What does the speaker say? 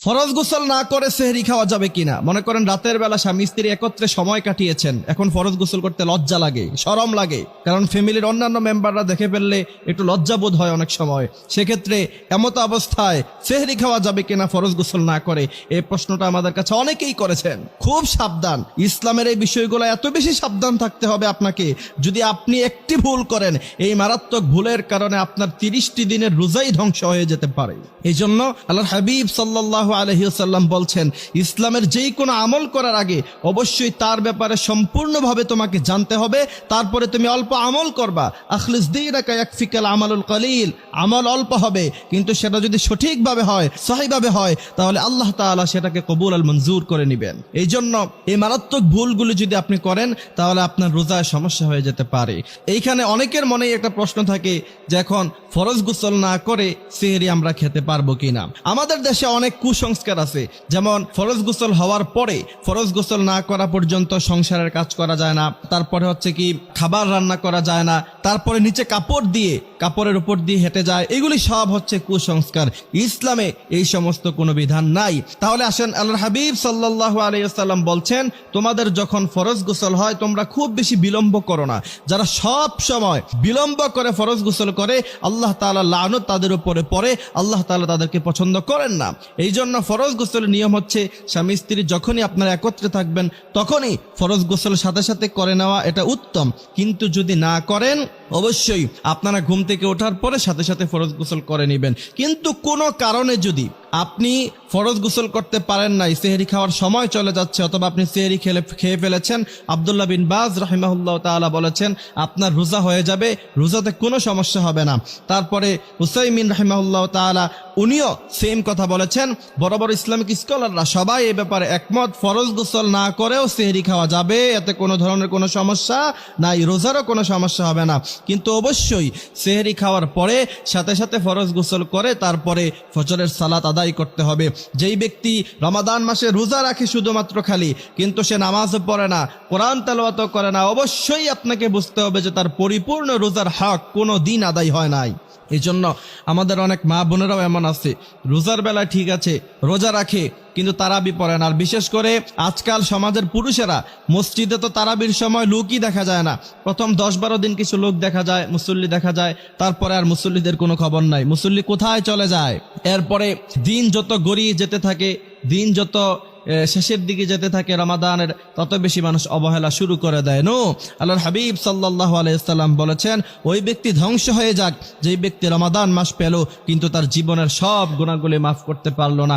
ফরজ গোসল না করে সেহরি খাওয়া যাবে কিনা? মনে করেন রাতের বেলা স্বামী স্ত্রী একত্রে সময় কাটিয়েছেন, এখন ফরজ গোসল করতে লজ্জা লাগে, শরম লাগে, কারণ ফ্যামিলির অন্যান্য মেম্বাররা দেখে ফেললে একটু লজ্জাবোধ হয় অনেক সময়। সেক্ষেত্রে এমত অবস্থায় সেহরি খাওয়া যাবে কিনা ফরজ গোসল না করে? এই প্রশ্নটা আমাদের কাছে অনেকেই করেছেন। খুব সাবধান, ইসলামের এই বিষয়গুলো এত বেশি সাবধান থাকতে হবে আপনাকে। যদি আপনি একটি ভুল করেন, এই মারাত্মক ভুলের কারণে আপনার 30টি দিনের রোজাই ধ্বংস হয়ে যেতে পারে। এই জন্য আল্লাহর হাবিব সাল্লাল্লাহু আলাইহি ওয়াসাল্লাম বলছেন, ইসলামের যেই কোনো আমল করার আগে অবশ্যই তার ব্যাপারে সম্পূর্ণভাবে তোমাকে জানতে হবে, তারপরে তুমি অল্প আমল করবা। আখলিস দীনাকা ইয়াকফিকাল আমালুল কলিল, আমল অল্প হবে কিন্তু সেটা যদি সঠিকভাবে হয়, সহিভাবে হয়, তাহলে আল্লাহ তাআলা সেটাকে কবুল আর মঞ্জুর করে নেবেন। এই জন্য এই মারাত্মক ভুলগুলো যদি আপনি করেন তাহলে আপনার রোজায় সমস্যা হয়ে যেতে পারে। এইখানে অনেকের মনেই একটা প্রশ্ন থাকে যে এখন ফরজ গোসল না করে সেহরি আমরা খেতে পারবো কিনা। আমাদের দেশে অনেক কুসংস্কার আছে, যেমন ফরজ গোসল হওয়ার পরে, ফরজ গোসল না করা পর্যন্ত সংসারের কাজ করা যায় না, তারপরে হচ্ছে কি খাবার রান্না করা যায় না, তারপরে নিচে কাপড় দিয়ে কাপড়ের উপর দিয়ে হেঁটে যায়। এগুলি সব হচ্ছে কুসংস্কার। ইসলামে এই সমস্ত কোনো বিধান নাই। তাহলে আসেন, আল্লাহর হাবিব সাল্লাল্লাহু আলাইহি ওয়াসাল্লাম বলছেন, তোমাদের যখন ফরজ গোসল হয় তোমরা খুব বেশি বিলম্ব করো না। যারা সব সময় বিলম্ব করে ফরজ গোসল করে, আল্লাহ তাআলা লানত তাদের উপরে পড়ে, আল্লাহ তাআলা তাদেরকে পছন্দ করেন না। এই জন্য ফরজ গোসলের নিয়ম হচ্ছে স্বামী স্ত্রী যখনই আপনারা একত্রে থাকবেন তখনই ফরজ গোসল সাথে সাথে করে নেওয়া, এটা উত্তম। কিন্তু যদি না করেন, অবশ্যই আপনারা ঘুম থেকে ওঠার পরে সাথে সাথে ফরজ গোসল করে নেবেন। কিন্তু কোনো কারণে যদি আপনি ফরজ গোসল করতে পারেন নাই, সেহরি খাওয়ার সময় চলে যাচ্ছে, অথবা আপনি সেহরি খেয়ে ফেলেছেন, আব্দুল্লাহ বিন বাজ রাহিমাহুল্লাহ তাআলা বলেছেন আপনার রোজা হয়ে যাবে, রোজাতে কোনো সমস্যা হবে না। তারপরে উসাইমিন রাহিমাহুল্লাহ তাআলা উনিও সেম কথা বলেছেন। বড় বড় ইসলামিক স্কলাররা সবাই এই ব্যাপারে একমত, ফরজ গোসল না করেও সেহরি খাওয়া যাবে, এতে কোনো ধরনের কোনো সমস্যা নাই, রোজারও কোনো সমস্যা হবে না। কিন্তু অবশ্যই সেহরি খাওয়ার পরে সাথে সাথে ফরজ গোসল করে তারপরে ফজরের সালাত আদায় করতে হবে। যেই ব্যক্তি রমাদান মাসে রোজা রাখে শুধুমাত্র খালি, কিন্তু সে নামাজও পড়ে না, কোরআন তেলাওয়াতও করে না, অবশ্যই আপনাকে বুঝতে হবে যে তার পরিপূর্ণ রোজার হক কোনো দিন আদায় হয় নাই। এই জন্য আমাদের অনেক মা বোনেরাও এমন আছে, রোজার বেলায় ঠিক আছে রোজা রাখে কিন্তু তারাবি পড়ে না। আর বিশেষ করে আজকাল সমাজের পুরুষেরা মসজিদে তো তারাবির সময় লোকই দেখা যায় না। প্রথম 10-12 দিন কিছু লোক দেখা যায়, মুসল্লি দেখা যায়, তারপরে আর মুসল্লিদের কোনো খবর নাই, মুসল্লি কোথায় চলে যায়। এরপরে দিন যত গড়িয়ে যেতে থাকে, দিন যত শেষের দিকে যেতে থাকে রমাদানের, তত বেশি মানুষ অবহেলা শুরু করে দেয়। নো, আল্লাহর হাবিব সাল্লাল্লাহু আলাইহি ওয়াসাল্লাম বলেছেন, ওই ব্যক্তি ধ্বংস হয়ে যাক যেই ব্যক্তি রমাদান মাস পেল কিন্তু তার জীবনের সব গুনাহগুলি মাফ করতে পারলো না।